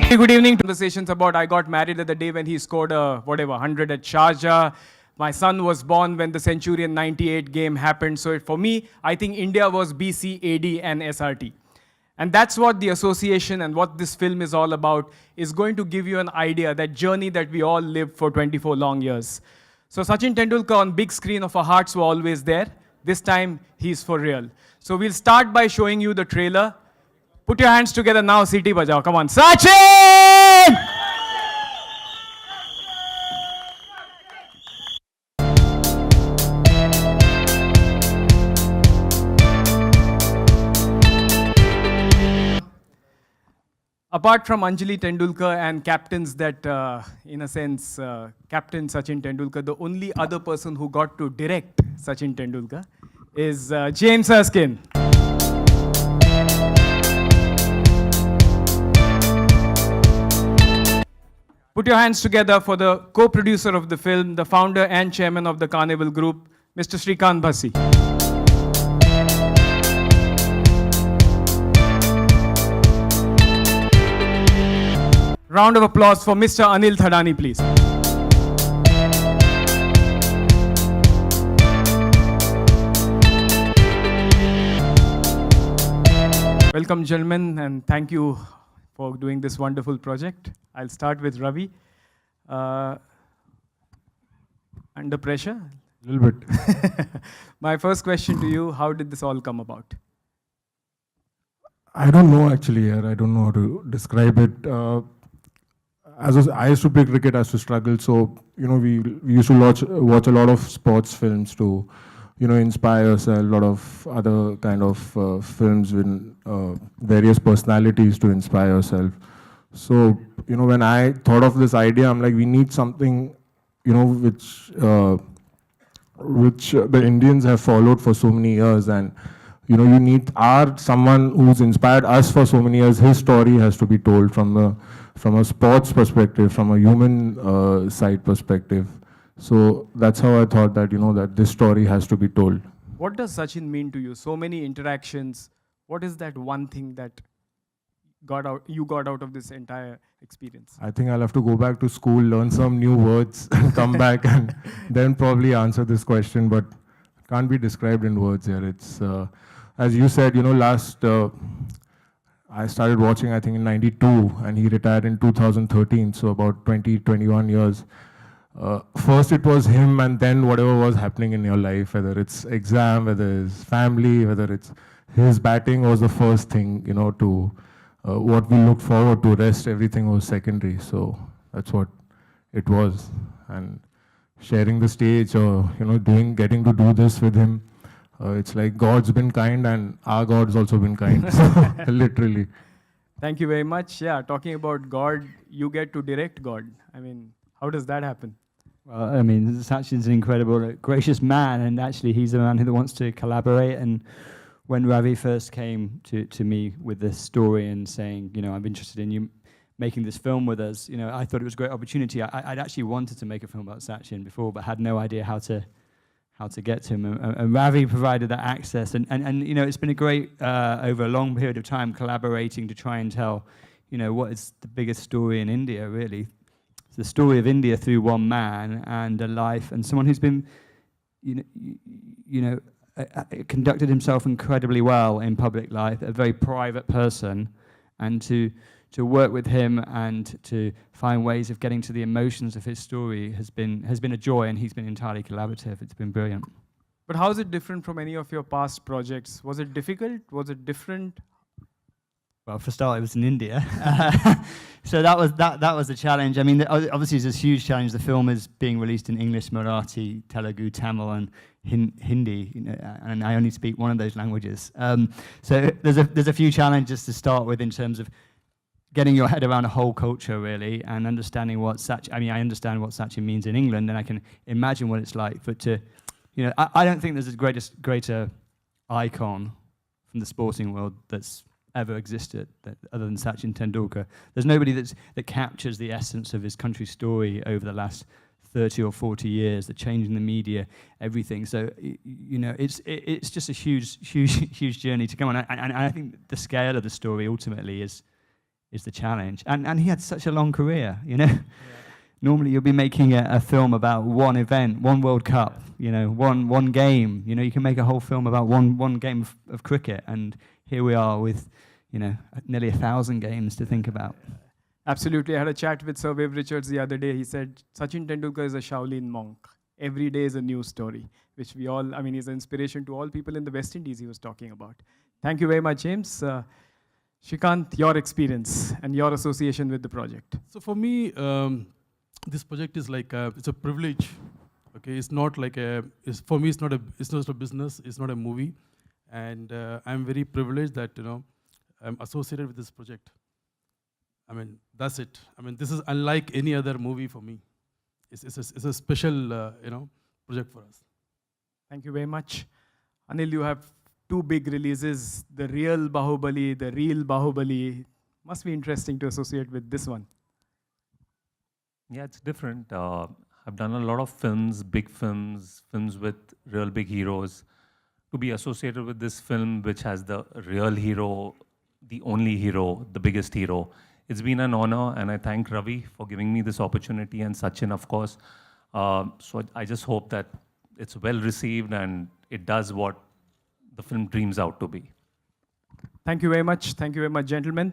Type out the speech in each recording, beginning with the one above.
Good evening. Conversations about I got married at the day when he scored a, whatever, 100 at Sharjah. My son was born when the Centurion 98 game happened. So for me, I think India was BC, AD, and SRT. And that's what the association and what this film is all about, is going to give you an idea, that journey that we all lived for 24 long years. So Sachin Tendulkar on big screen of our hearts were always there. This time, he's for real. So we'll start by showing you the trailer. Put your hands together now, City Bajao. Come on, Sachin! Apart from Anjali Tendulkar and captains that, in a sense, Captain Sachin Tendulkar, the only other person who got to direct Sachin Tendulkar is James Erskine. Put your hands together for the co-producer of the film, the founder and chairman of the Carnival Group, Mr. Shrikant Bhasi. Round of applause for Mr. Anil Thadani, please. Welcome, gentlemen, and thank you for doing this wonderful project. I'll start with Ravi. Under pressure? A little bit. My first question to you, how did this all come about? I don't know actually, I don't know how to describe it. I used to play cricket, I used to struggle, so we used to watch a lot of sports films to inspire us, a lot of other kind of films with various personalities to inspire ourselves. So when I thought of this idea, I'm like, we need something which the Indians have followed for so many years, and you need someone who's inspired us for so many years. His story has to be told from a sports perspective, from a human side perspective. So that's how I thought that that this story has to be told. What does Sachin mean to you? So many interactions. What is that one thing that you got out of this entire experience? I think I'll have to go back to school, learn some new words, and come back and then probably answer this question. But it can't be described in words here. It's as you said, last. I started watching, I think, in '92, and he retired in 2013, so about 21 years. First it was him, and then whatever was happening in your life, whether it's exam, whether it's family, whether it's his batting was the first thing, to what we looked forward to. Rest, everything was secondary. So that's what it was. And sharing the stage, or getting to do this with him, it's like God's been kind and our God's also been kind. So, literally. Thank you very much. Yeah, talking about God, you get to direct God. I mean, how does that happen? Well, I mean, Sachin's an incredible, gracious man, and actually he's a man who wants to collaborate. And when Ravi first came to me with this story and saying, I'm interested in you making this film with us, I thought it was a great opportunity. I'd actually wanted to make a film about Sachin before, but had no idea how to get to him, and Ravi provided that access, and it's been a great over a long period of time collaborating to try and tell what is the biggest story in India, really. It's the story of India through one man and a life, and someone who's been conducted himself incredibly well in public life, a very private person, and to work with him and to find ways of getting to the emotions of his story has been a joy, and he's been entirely collaborative. It's been brilliant. But how is it different from any of your past projects? Was it difficult? Was it different? Well, for a start, it was in India, so that was the challenge. I mean, obviously, it's a huge challenge. The film is being released in English, Marathi, Telugu, Tamil, and Hindi, and I only speak one of those languages. So there's a few challenges to start with in terms of getting your head around a whole culture, really, and understanding what Sachin. I mean, I understand what Sachin means in England, and I can imagine what it's like for I don't think there's a greater icon from the sporting world that's ever existed other than Sachin Tendulkar. There's nobody that captures the essence of his country's story over the last 30 or 40 years, the change in the media, everything. So, it's just a huge journey to come on. And I think the scale of the story ultimately is is the challenge. And he had such a long career, you know. Normally you'll be making a film about one event, one World Cup, you know, one game. You know, you can make a whole film about one game of cricket, and here we are with, you know, nearly 1,000 games to think about. Absolutely. I had a chat with Sir Viv Richards the other day. He said, Sachin Tendulkar is a Shaolin monk. Every day is a new story, which we all, I mean, he's an inspiration to all people in the West Indies he was talking about. Thank you very much, James. Shrikant, your experience and your association with the project. So for me, this project is like it's a privilege. Okay, it's not like for me. It's not a business. It's not a movie, and I'm very privileged that I'm associated with this project. I mean, that's it. I mean, this is unlike any other movie for me. It's a special project for us. Thank you very much. Anil, you have two big releases, the real Bahubali, the real Bahubali. Must be interesting to associate with this one. Yeah, it's different. I've done a lot of films, big films, films with real big heroes. To be associated with this film, which has the real hero, the only hero, the biggest hero, it's been an honor, and I thank Ravi for giving me this opportunity, and Sachin, of course. So I just hope that it's well received and it does what the film dreams out to be. Thank you very much. Thank you very much, gentlemen.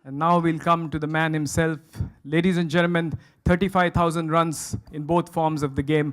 And now we'll come to the man himself. Ladies and gentlemen, 35,000 runs in both forms of the game.